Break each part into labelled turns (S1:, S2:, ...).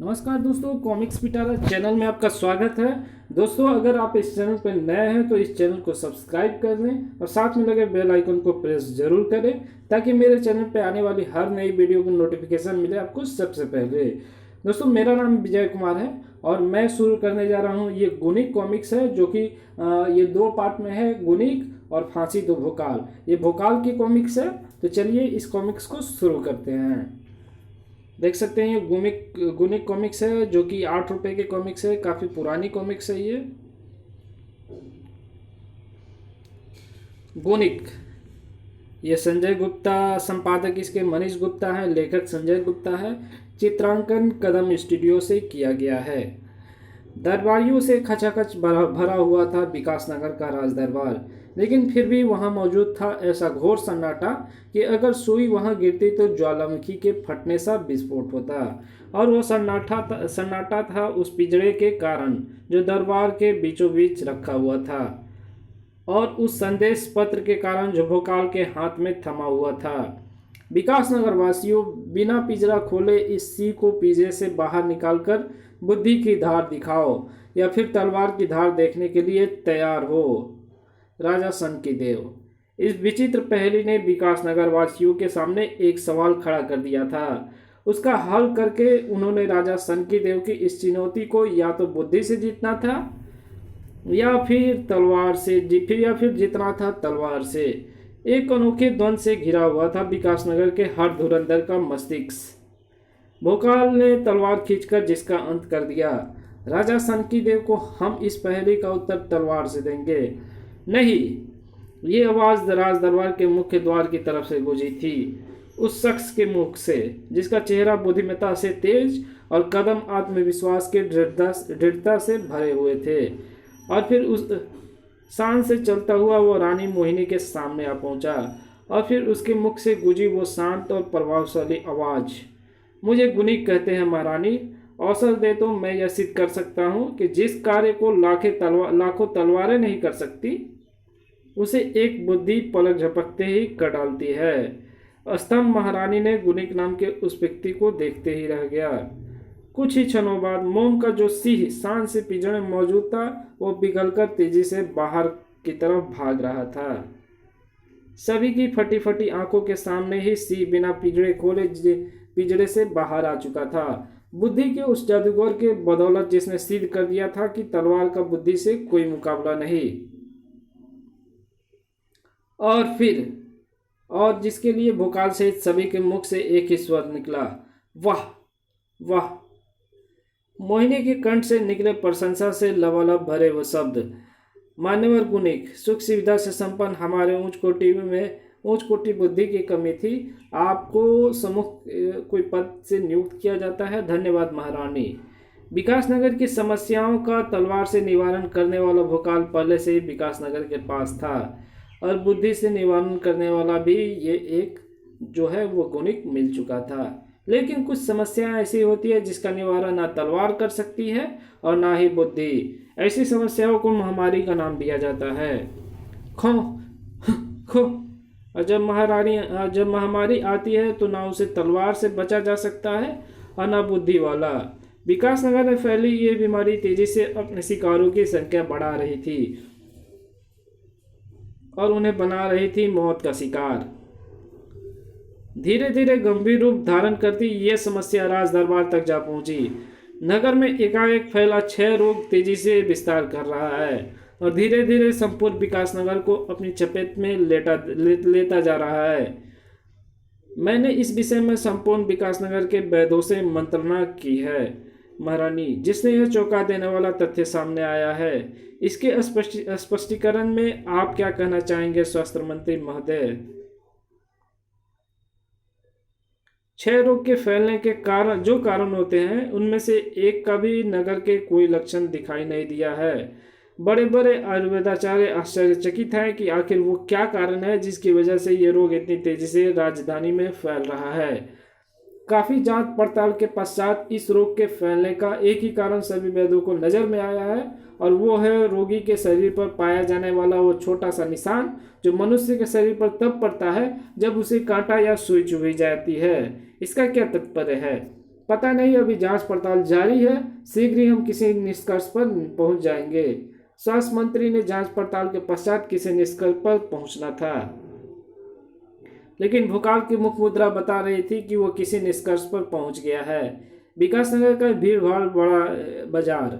S1: नमस्कार दोस्तों, कॉमिक्स पिटारा चैनल में आपका स्वागत है। दोस्तों, अगर आप इस चैनल पर नए हैं तो इस चैनल को सब्सक्राइब कर लें और साथ में लगे बेल आइकन को प्रेस जरूर करें ताकि मेरे चैनल पर आने वाली हर नई वीडियो की नोटिफिकेशन मिले आपको सबसे पहले। दोस्तों, मेरा नाम विजय कुमार है और मैं शुरू करने जा रहा हूँ। ये गुनिक कॉमिक्स है जो कि ये दो पार्ट में है, गुनिक और फांसी दो भोकाल। ये भोकाल की कॉमिक्स है, तो चलिए इस कॉमिक्स को शुरू करते हैं। देख सकते हैं ये गुनिक कॉमिक्स है जो कि 8 रुपए के कॉमिक्स है। काफ़ी पुरानी कॉमिक्स है ये गुनिक। ये संजय गुप्ता संपादक, इसके मनीष गुप्ता है, लेखक संजय गुप्ता है। चित्रांकन कदम स्टूडियो से किया गया है। दरबारियों से खचाखच भरा हुआ था विकास नगर का राज दरबार, लेकिन फिर भी वहां मौजूद था ऐसा घोर सन्नाटा कि अगर सुई वहां गिरती तो ज्वालामुखी के फटने सा विस्फोट होता। और वो सन्नाटा था उस पिंजरे के कारण जो दरबार के बीचों बीच रखा हुआ था, और उस संदेश पत्र के कारण जो भोकाल के हाथ में थमा हुआ था। विकास नगर वासियों, बिना पिंजरा खोले इस सी को पिंजरे से बाहर निकालकर बुद्धि की धार दिखाओ या फिर तलवार की धार देखने के लिए तैयार हो। राजा सनकीदेव। इस विचित्र पहेली ने विकास नगर वासियों के सामने एक सवाल खड़ा कर दिया था। उसका हल करके उन्होंने राजा सनकीदेव की इस चुनौती को या तो बुद्धि से जीतना था या फिर तलवार से, या फिर जीतना था तलवार से। एक अनोखे द्वंद से घिरा हुआ था विकास नगर के हर धुरंधर का मस्तिष्क। भोकाल ने तलवार खींचकर जिसका अंत कर दिया। राजा सनकीदेव को हम इस पहेली का उत्तर तलवार से देंगे। नहीं, ये आवाज राज दरबार के मुख्य द्वार की तरफ से गूंजी थी, उस शख्स के मुख से जिसका चेहरा बुद्धिमत्ता से तेज और कदम आत्मविश्वास के दृढ़ता से भरे हुए थे। और फिर उस शान से चलता हुआ वो रानी मोहिनी के सामने आ पहुंचा, और फिर उसके मुख से गूंजी वो शांत और प्रभावशाली आवाज। मुझे गुनिक कहते हैं महारानी। अवसर दे तो मैं यह सिद्ध कर सकता हूँ कि जिस कार्य को लाखों तलवारें नहीं कर सकती, उसे एक बुद्धि पलक झपकते ही कर डालती है। स्तंभ महारानी ने गुनिक नाम के उस व्यक्ति को देखते ही रह गया। कुछ ही क्षणों बाद मोम का जो सिंह शान से पिंजरे में मौजूद था, वो पिघलकर तेजी से बाहर की तरफ भाग रहा था। सभी की फटी फटी आंखों के सामने ही सिंह बिना पिंजरे खोले पिंजरे से बाहर आ चुका था। बुद्धि के उस जादूगर के बदौलत जिसने सिद्ध कर दिया था कि तलवार का बुद्धि से कोई मुकाबला नहीं। और जिसके लिए भोकाल सहित सभी के मुख से एक ही स्वर निकला, वाह वाह। मोहिनी के कंठ से निकले प्रशंसा से लबालब भरे वो शब्द। मान्यवर गुनिक, सुख सुविधा से संपन्न हमारे उच्च कोटि बुद्धि की कमी थी। आपको सम्मुख कोई पद से नियुक्त किया जाता है। धन्यवाद महारानी। विकास नगर की समस्याओं का तलवार से निवारण करने वाला भोकाल पहले से ही विकास नगर के पास था, और बुद्धि से निवारण करने वाला भी ये एक जो है वो गुनिक मिल चुका था। लेकिन कुछ समस्याएं ऐसी होती है जिसका निवारण ना तलवार कर सकती है और ना ही बुद्धि। ऐसी समस्याओं को महामारी का नाम दिया जाता है। खो खो। और जब महामारी आती है तो ना उसे तलवार से बचा जा सकता है और ना बुद्धि वाला। विकास नगर में फैली ये बीमारी तेजी से अपने शिकारों की संख्या बढ़ा रही थी और उन्हें बना रही थी मौत का शिकार। धीरे धीरे गंभीर रूप धारण करती ये समस्या राज दरबार तक जा पहुंची। नगर में एकाएक फैला 6 रोग तेजी से विस्तार कर रहा है और धीरे धीरे संपूर्ण विकास नगर को अपनी चपेट में लेता जा रहा है। मैंने इस विषय में संपूर्ण विकास नगर के वैद्यों से मंत्रणा की है महारानी, जिसने यह चौंका देने वाला तथ्य सामने आया है। इसके स्पष्टीकरण में आप क्या कहना चाहेंगे स्वास्थ्य मंत्री महोदय? 6 रोग के फैलने के कारण होते हैं, उनमें से एक का भी नगर के कोई लक्षण दिखाई नहीं दिया है। बड़े बड़े आयुर्वेदाचार्य आश्चर्यचकित हैं कि आखिर वो क्या कारण है जिसकी वजह से ये रोग इतनी तेजी से राजधानी में फैल रहा है। काफी जांच पड़ताल के पश्चात इस रोग के फैलने का एक ही कारण सभी वैद्यों को नजर में आया है, और वो है रोगी के शरीर पर पाया जाने वाला वो छोटा सा निशान जो मनुष्य के शरीर पर तब पड़ता है जब उसे कांटा या सुई चुभी जाती है। इसका क्या तात्पर्य है? पता नहीं, अभी जांच पड़ताल जारी है, शीघ्र ही हम किसी निष्कर्ष पर पहुंच जाएंगे। स्वास्थ्य मंत्री ने जांच पड़ताल के पश्चात किसी निष्कर्ष पर पहुंचना था, लेकिन भोकाल की मुख मुद्रा बता रही थी कि वो किसी निष्कर्ष पर पहुंच गया है। विकासनगर का भीड़ भाड़ बड़ा बाजार,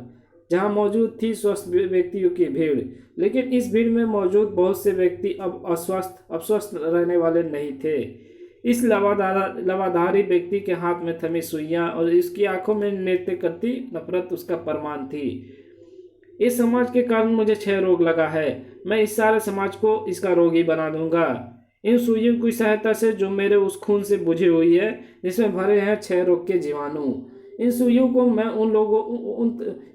S1: जहां मौजूद थी स्वस्थ व्यक्तियों की भीड़, लेकिन इस भीड़ में मौजूद बहुत से व्यक्ति अब अस्वस्थ रहने वाले नहीं थे। इस लवाधारी व्यक्ति के हाथ में थमी सुइयां और इसकी आंखों में नृत्य करती नफरत उसका प्रमाण थी। इस समाज के कारण मुझे क्षय रोग लगा है, मैं इस सारे समाज को इसका रोगी बना दूंगा। इन सुइयों की सहायता से जो मेरे उस खून से बुझी हुई है जिसमें भरे हैं क्षय रोग के जीवाणु, इन सुइयों को मैं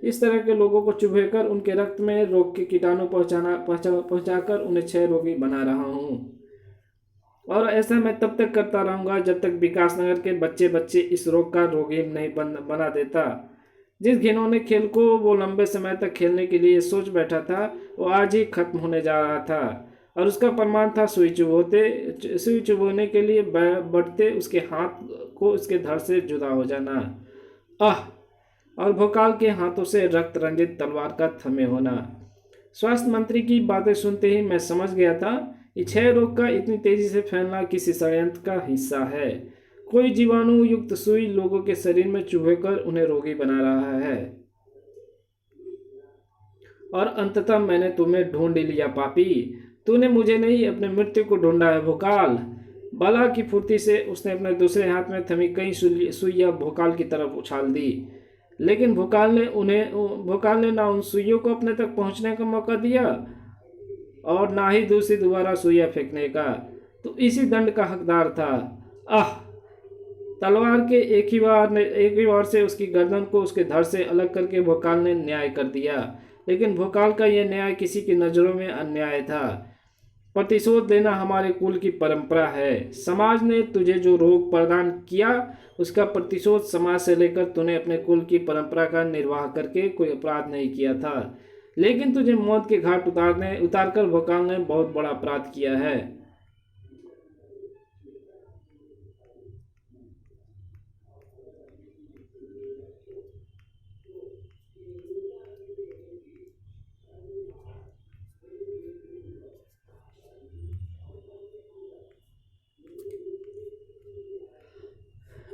S1: इस तरह के लोगों को चुभेकर उनके रक्त में रोग के कीटाणु पहुंचाकर उन्हें क्षय रोगी बना रहा हूँ। और ऐसा मैं तब तक करता रहूंगा जब तक विकासनगर के बच्चे इस रोग का रोगी नहीं बना देता। जिस घिनौने खेल को वो लंबे समय तक खेलने के लिए सोच बैठा था, वो आज ही खत्म होने जा रहा था, और उसका प्रमाण था सुई चुभोने के लिए बढ़ते उसके हाथ को उसके धड़ से जुदा हो जाना। और भोकाल के हाथों से रक्त रंजित तलवार का थमे होना। स्वास्थ्य मंत्री की बातें सुनते ही मैं समझ गया था कि क्षय रोग का इतनी तेजी से फैलना किसी षड्यंत्र का हिस्सा है। कोई जीवाणु युक्त सुई लोगों के शरीर में चुभकर उन्हें रोगी बना रहा है। और अंततः मैंने तुम्हें ढूंढ लिया पापी, तूने मुझे नहीं अपने मृत्यु को ढूंढा है भोकाल। बला की फुर्ती से उसने अपने दूसरे हाथ में थमी कई सुइयां भोकाल की तरफ उछाल दी, लेकिन भोकाल ने ना उन सुइयों को अपने तक पहुंचने का मौका दिया और ना ही दूसरी दोबारा सुइयां फेंकने का। तो इसी दंड का हकदार था। तलवार के एक ही बार से उसकी गर्दन को उसके धड़ से अलग करके भोकाल ने न्याय कर दिया, लेकिन भोकाल का यह न्याय किसी की नज़रों में अन्याय था। प्रतिशोध लेना हमारे कुल की परंपरा है। समाज ने तुझे जो रोग प्रदान किया उसका प्रतिशोध समाज से लेकर तूने अपने कुल की परंपरा का निर्वाह करके कोई अपराध नहीं किया था, लेकिन तुझे मौत के घाट उतारकर भोकाल ने बहुत बड़ा अपराध किया है।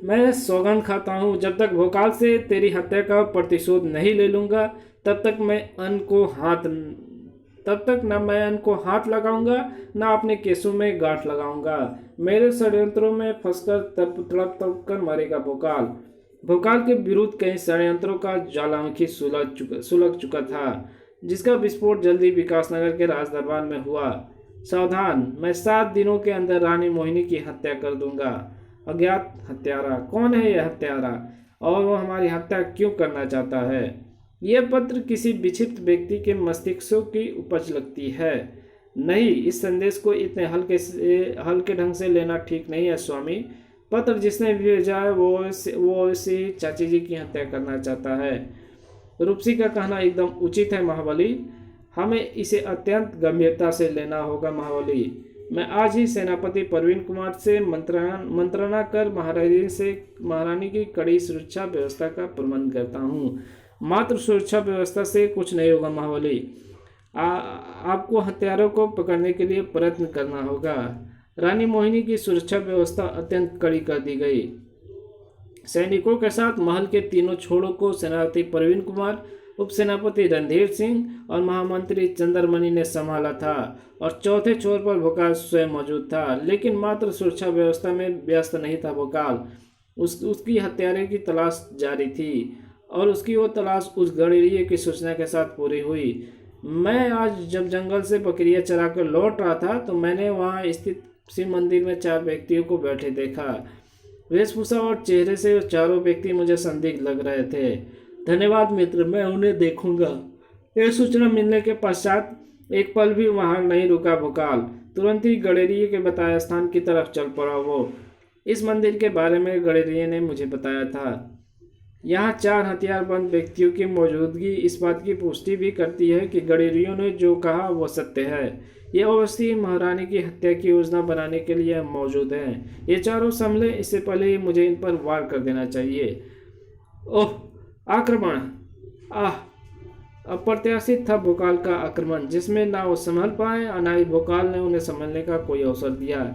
S1: मैं सौगंध खाता हूँ, जब तक भोकाल से तेरी हत्या का प्रतिशोध नहीं ले लूँगा तब तक न मैं अन्न को हाथ लगाऊंगा न अपने केसों में गांठ लगाऊंगा। मेरे षड्यंत्रों में फंसकर तड़प कर मरेगा भोकाल। भोकाल के विरुद्ध कई षड्यंत्रों का ज्वालामुखी सुलग चुका था, जिसका विस्फोट जल्दी विकासनगर के राजदरबार में हुआ। सावधान, मैं 7 दिनों के अंदर रानी मोहिनी की हत्या कर दूंगा। अज्ञात हत्यारा, कौन है यह हत्यारा और वो हमारी हत्या क्यों करना चाहता है? यह पत्र किसी विक्षिप्त व्यक्ति के मस्तिष्कों की उपज लगती है। नहीं, इस संदेश को इतने हल्के ढंग से लेना ठीक नहीं है स्वामी। पत्र जिसने भेजा है वो इसी चाची जी की हत्या करना चाहता है। रूपसी का कहना एकदम उचित है महाबली, हमें इसे अत्यंत गंभीरता से लेना होगा महाबली। मैं आज ही सेनापति प्रवीण कुमार से मंत्रणा कर महारानी की कड़ी सुरक्षा व्यवस्था का प्रबंध करता हूँ। मात्र सुरक्षा व्यवस्था से कुछ नहीं होगा महाबली, आपको हत्यारों को पकड़ने के लिए प्रयत्न करना होगा। रानी मोहिनी की सुरक्षा व्यवस्था अत्यंत कड़ी कर दी गई। सैनिकों के साथ महल के तीनों छोरों को सेनापति प्रवीण कुमार, उप सेनापति रणधीर सिंह और महामंत्री चंद्रमणि ने संभाला था, और चौथे छोर पर भोकाल स्वयं मौजूद था, लेकिन मात्र सुरक्षा व्यवस्था में व्यस्त नहीं था भोकाल। उसकी हत्यारे की तलाश जारी थी, और उसकी वो तलाश उस गड़ेरिये की सूचना के साथ पूरी हुई। मैं आज जब जंगल से बकरियां चराकर लौट रहा था तो मैंने वहां स्थित शिव मंदिर में 4 व्यक्तियों को बैठे देखा। वेशभूषा और चेहरे से चारों व्यक्ति मुझे संदिग्ध लग रहे थे। धन्यवाद मित्र, मैं उन्हें देखूंगा। यह सूचना मिलने के पश्चात एक पल भी वहां नहीं रुका भोकाल। तुरंत ही गड़ेरिये के बताए स्थान की तरफ चल पड़ा वो। इस मंदिर के बारे में गड़ेरिये ने मुझे बताया था। यहाँ 4 हथियारबंद व्यक्तियों की मौजूदगी इस बात की पुष्टि भी करती है कि गड़ेरियों ने जो कहा वो सत्य है। ये अवश्य महारानी की हत्या की योजना बनाने के लिए मौजूद हैं। ये चारों संभले, इससे पहले ही मुझे इन पर वार कर देना चाहिए। ओह, आक्रमण! आह! अप्रत्याशित था भोकाल का आक्रमण, जिसमें ना वो संभल पाए और ना ही भोकाल ने उन्हें संभलने का कोई अवसर दिया।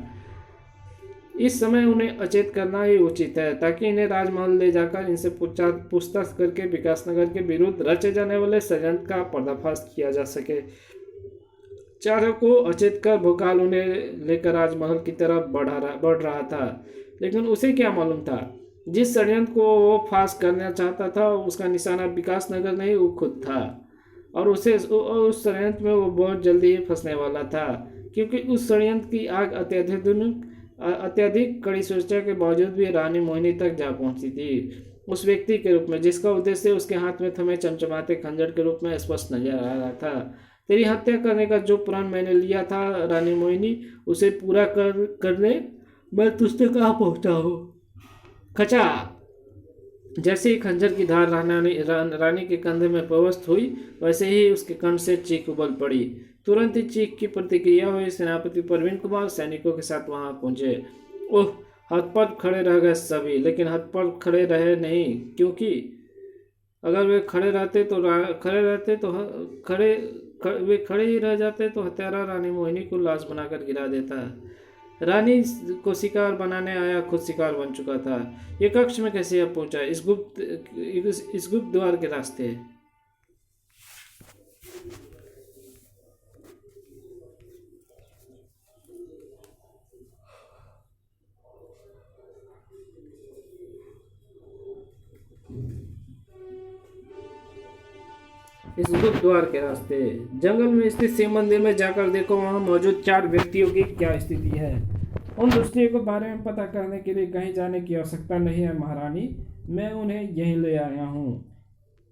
S1: इस समय उन्हें अचेत करना ही उचित है, ताकि इन्हें राजमहल ले जाकर इनसे पूछताछ करके विकासनगर के विरुद्ध रचे जाने वाले षड्यंत्र का पर्दाफाश किया जा सके। चारों को अचेत कर भोकाल उन्हें लेकर राजमहल की तरफ बढ़ रहा था, लेकिन उसे क्या मालूम था, जिस षड्यंत्र को वो फाश करना चाहता था उसका निशाना विकासनगर नहीं, वो खुद था। और उस षड्यंत्र में वो बहुत जल्दी ही फंसने वाला था, क्योंकि उस षड्यंत्र की आग अत्यधिक कड़ी सुरक्षा के बावजूद भी रानी मोहिनी तक जा पहुंची थी, उस व्यक्ति के रूप में जिसका उद्देश्य उसके हाथ में थमे चमचमाते खंजर के रूप में स्पष्ट नजर आ रहा था। तेरी हत्या करने का जो प्रण मैंने लिया था रानी मोहिनी, उसे पूरा करने मैं तुझसे कहाँ पहुंचा हूँ। खचा! जैसे ही खंजर की धार रानी के कंधे में प्रविष्ट हुई, वैसे ही उसके कंठ से चीख उबल पड़ी। तुरंत ही चीख की प्रतिक्रिया हुई। सेनापति प्रवीण कुमार सैनिकों के साथ वहां पहुंचे। ओह! हथपट खड़े रह गए सभी, लेकिन हथपट खड़े रहे नहीं, क्योंकि अगर वे खड़े ही रह जाते तो हत्यारा रानी मोहिनी को लाश बनाकर गिरा देता। रानी को शिकार बनाने आया, खुद शिकार बन चुका था। ये कक्ष में कैसे अब पहुंचा? इस गुप्त द्वार के रास्ते। जंगल में स्थित शिव मंदिर में जाकर देखो, वहां मौजूद 4 व्यक्तियों की क्या स्थिति है। उन दृष्टियों के बारे में पता करने के लिए कहीं जाने की आवश्यकता नहीं है महारानी, मैं उन्हें यहीं ले आया हूँ।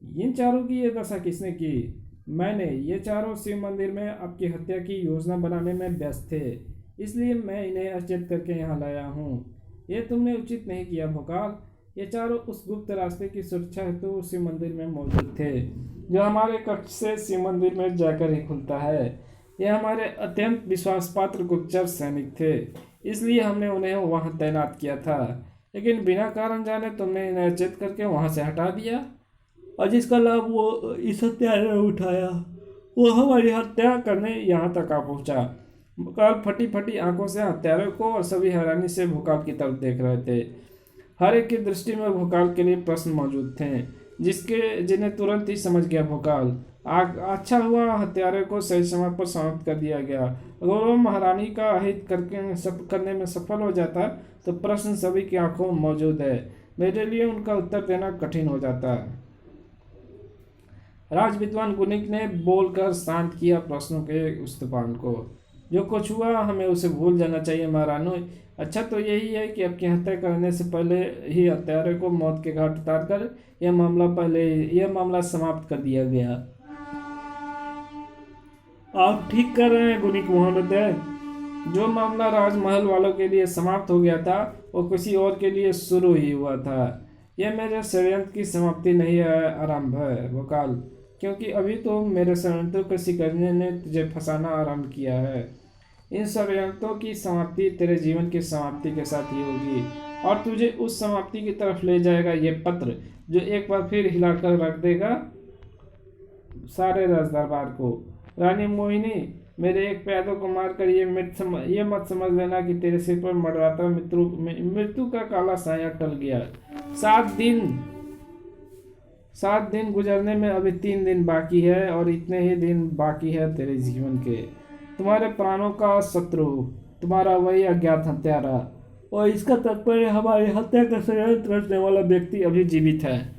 S1: इन चारों की ये दशा किसने की? मैंने। ये चारों शिव मंदिर में आपकी हत्या की योजना बनाने में व्यस्त थे, इसलिए मैं इन्हें अचेत करके यहाँ लाया हूँ। ये तुमने उचित नहीं किया भोकाल। ये चारों उस गुप्त रास्ते की सुरक्षा हेतु तो शिव मंदिर में मौजूद थे, जो हमारे कक्ष से शिव मंदिर में जाकर ही खुलता है। ये हमारे अत्यंत विश्वासपात्र गुप्तचर सैनिक थे, इसलिए हमने उन्हें वहां तैनात किया था, लेकिन बिना कारण जाने तुमने इन्हें अचेत करके वहां से हटा दिया, और जिसका लाभ वो इस हत्यारे ने उठाया, वो हमारी हत्या करने यहाँ तक आ पहुँचा। भोकाल फटी फटी आंखों से हत्यारे को और सभी हैरानी से भोकाल की तरफ देख रहे थे। हर एक की दृष्टि में भोकाल के लिए प्रश्न मौजूद थे, जिन्हें तुरंत ही समझ गया भोकाल। अच्छा हुआ हत्यारे को सही समय पर समाप्त कर दिया गया। अगर वो महारानी का अहित करने में सफल हो जाता तो प्रश्न सभी की आंखों में मौजूद है, मेरे लिए उनका उत्तर देना कठिन हो जाता। राज विद्वान गुनिक ने बोलकर शांत किया प्रश्नों के उस तूफान को। जो कुछ हुआ हमें उसे भूल जाना चाहिए महारानी। अच्छा तो यही है कि आपकी हत्या करने से पहले ही हत्यारे को मौत के घाट उतारकर यह मामला समाप्त कर दिया गया। आप ठीक कर रहे हैं गुनिक महोदय। जो मामला राजमहल वालों के लिए समाप्त हो गया था, वो किसी और के लिए शुरू ही हुआ था। यह मेरे षड्यंत्र की समाप्ति नहीं है, आरंभ है भोकाल, क्योंकि अभी तो मेरे षड्यंत्रों के शिकंजे ने तुझे फंसाना आरंभ किया है। इन षड्यंत्रों की समाप्ति तेरे जीवन की समाप्ति के साथ ही होगी, और तुझे उस समाप्ति की तरफ ले जाएगा ये पत्र, जो एक बार फिर हिलाकर रख देगा सारे राज दरबार को। रानी मोहिनी, मेरे एक प्यादों को मारकर ये मत समझ लेना कि तेरे सिर पर मंडराता मृत्यु का काला साया टल गया। 7 दिन गुजरने में अभी 3 दिन बाकी है, और इतने ही दिन बाकी है तेरे जीवन के। तुम्हारे प्राणों का शत्रु, तुम्हारा वही अज्ञात हत्यारा, और इसका तात्पर्य हमारी हत्या का षड्यंत्र रचने वाला व्यक्ति अभी जीवित है।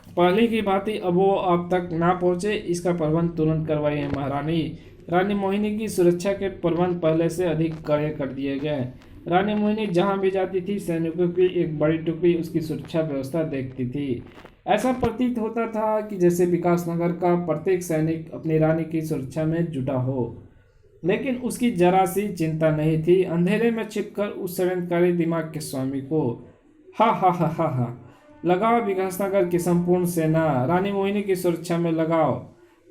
S1: पहले की भांति अब वो आप तक ना पहुंचे, इसका प्रबंध तुरंत करवाइए महारानी। रानी मोहिनी की सुरक्षा के प्रबंध पहले से अधिक कड़े कर दिए गए। रानी मोहिनी जहां भी जाती थी, सैनिकों की एक बड़ी टुकड़ी उसकी सुरक्षा व्यवस्था देखती थी। ऐसा प्रतीत होता था कि जैसे विकासनगर का प्रत्येक सैनिक अपनी रानी की सुरक्षा में जुटा हो, लेकिन उसकी जरा सी चिंता नहीं थी अंधेरे में छिपकर उस षड्यंत्रकारी दिमाग के स्वामी को। हा हा हा हा हा, लगाओ विकासनगर की संपूर्ण सेना, रानी मोहिनी की सुरक्षा में लगाओ।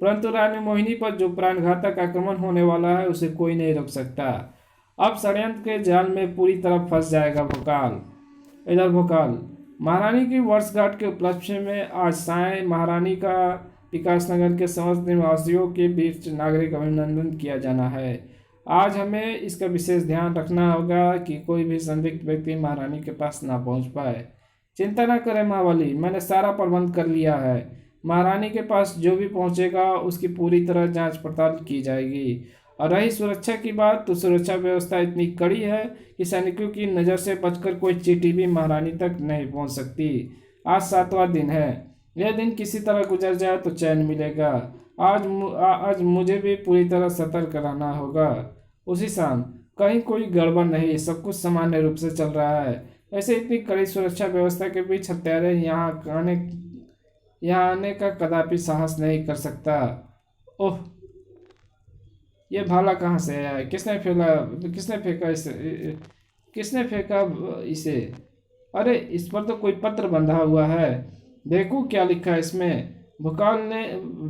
S1: परंतु रानी मोहिनी पर जो प्राणघातक आक्रमण होने वाला है उसे कोई नहीं रोक सकता। अब षड्यंत्र के जाल में पूरी तरह फंस जाएगा भोकाल। इधर भोकाल महारानी की वर्षगांठ के उपलक्ष्य में आज साय महारानी का विकासनगर के समस्त निवासियों के बीच नागरिक अभिनंदन किया जाना है। आज हमें इसका विशेष ध्यान रखना होगा कि कोई भी संदिग्ध व्यक्ति महारानी के पास ना पहुंच पाए। चिंता न करें महाबली, मैंने सारा प्रबंध कर लिया है। महारानी के पास जो भी पहुंचेगा उसकी पूरी तरह जांच पड़ताल की जाएगी। और रही सुरक्षा की बात, तो सुरक्षा व्यवस्था इतनी कड़ी है कि सैनिकों की नज़र से बचकर कोई चींटी भी महारानी तक नहीं पहुंच सकती। आज 7वां दिन है, यह दिन किसी तरह गुजर जाए तो चैन मिलेगा। आज मुझे भी पूरी तरह सतर्क रहना होगा। उसी शाम कहीं कोई गड़बड़ नहीं, सब कुछ सामान्य रूप से चल रहा है। ऐसे इतनी कड़ी सुरक्षा व्यवस्था के बीच हत्यारे यहाँ आने का कदापि साहस नहीं कर सकता। ओह, ये भाला कहाँ से आया है? किसने फेंका इसे? अरे, इस पर तो कोई पत्र बंधा हुआ है। देखो क्या लिखा है इसमें। भोकाल ने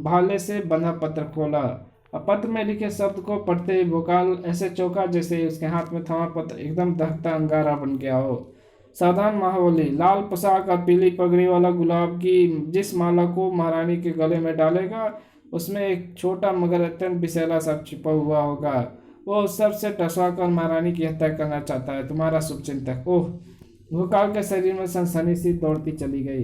S1: भाले से बंधा पत्र खोला। अब पत्र में लिखे शब्द को पढ़ते ही भोकाल ऐसे चौंका जैसे उसके हाथ में थमा पत्र एकदम दहकता अंगारा बन गया हो। सावधान महाबली, लाल पोशाक और पीली पगड़ी वाला गुलाब की जिस माला को महारानी के गले में डालेगा उसमें एक छोटा मगर अत्यंत विषैला सर्प छिपा हुआ होगा। वो उस सर्प से टसवा कर महारानी की हत्या करना चाहता है, तुम्हारा शुभचिंतक। ओह, भोकाल के शरीर में सनसनी सी दौड़ती चली गई।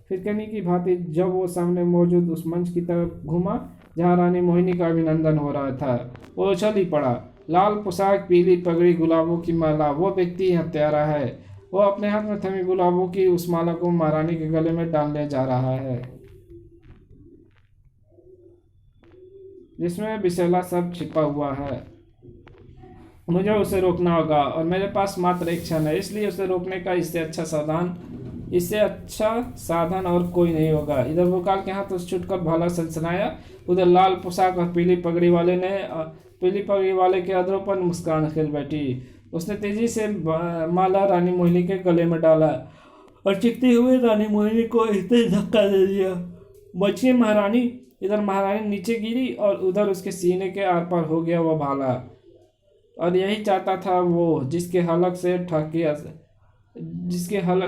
S1: फिरकनी की भांति जब वो सामने मौजूद उस मंच की तरफ घूमा जहाँ रानी मोहिनी का अभिनंदन हो रहा था, वो उछल ही पड़ा। लाल पोशाक, पीली पगड़ी, गुलाबों की माला, वो व्यक्ति हत्यारा है। वो अपने हाथ में थमी गुलाबों की उस माला को महारानी के गले में डालने जा रहा है जिसमें विषैला सर्प छिपा हुआ है। मुझे उसे रोकना होगा और मेरे पास मात्र एक क्षण है, इसलिए उसे रोकने का इससे अच्छा साधन और कोई नहीं होगा। इधर भोकाल के हाथ उस छुटकर भाला सनसनाया। उधर लाल पोशाक और पीली पगड़ी वाले के अधरों पर मुस्कान खिल बैठी। उसने तेजी से माला रानी मोहिनी के गले में डाला और चीखती हुई रानी मोहिनी को इतने धक्का दे दिया। बचिए महारानी। इधर महारानी नीचे गिरी और उधर उसके सीने के आर पार हो गया वह भाला। और यही चाहता था वो, जिसके हलक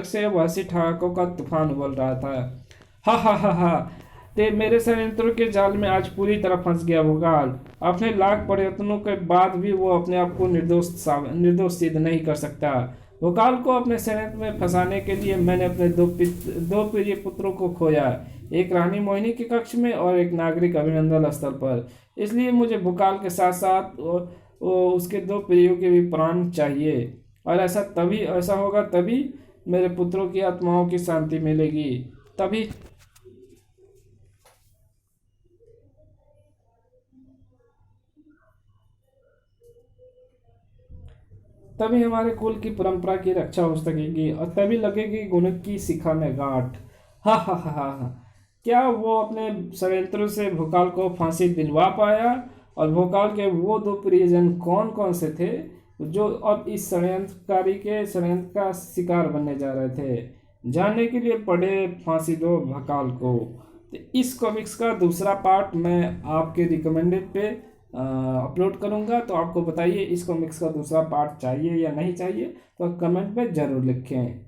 S1: से वैसे ठहाकों का तूफान उबल रहा था। हा हा हा हा, ते मेरे षड्यंत्रों के जाल में आज पूरी तरह फंस गया भोकाल। अपने लाख प्रयत्नों के बाद भी वो अपने आप को निर्दोष सिद्ध नहीं कर सकता। भोकाल को अपने षड्यंत्र में फंसाने के लिए मैंने अपने दो प्रिय पुत्रों को खोया, एक रानी मोहिनी के कक्ष में और एक नागरिक अभिनंदन स्थल पर। इसलिए मुझे भोकाल के साथ साथ उसके 2 प्रियों के भी प्राण चाहिए। और ऐसा होगा तभी मेरे पुत्रों की आत्माओं की शांति मिलेगी। तभी हमारे कुल की परंपरा की रक्षा हो सकेगी और तभी लगेगी गुणक की शिखा में गांठ। हा हा हा हा हा। क्या वो अपने षड्यंत्रों से भोकाल को फांसी दिलवा पाया? और भोकाल के वो 2 प्रियजन कौन कौन से थे जो अब इस षड्यंत्रकारी के षड्यंत्र का शिकार बनने जा रहे थे? जानने के लिए पढ़े फांसी दो भोकाल को। तो इस कॉमिक्स का दूसरा पार्ट मैं आपके रिकमेंडेड पे अपलोड करूंगा। तो आपको बताइए इस कॉमिक्स का दूसरा पार्ट चाहिए या नहीं चाहिए, तो कमेंट में ज़रूर लिखें।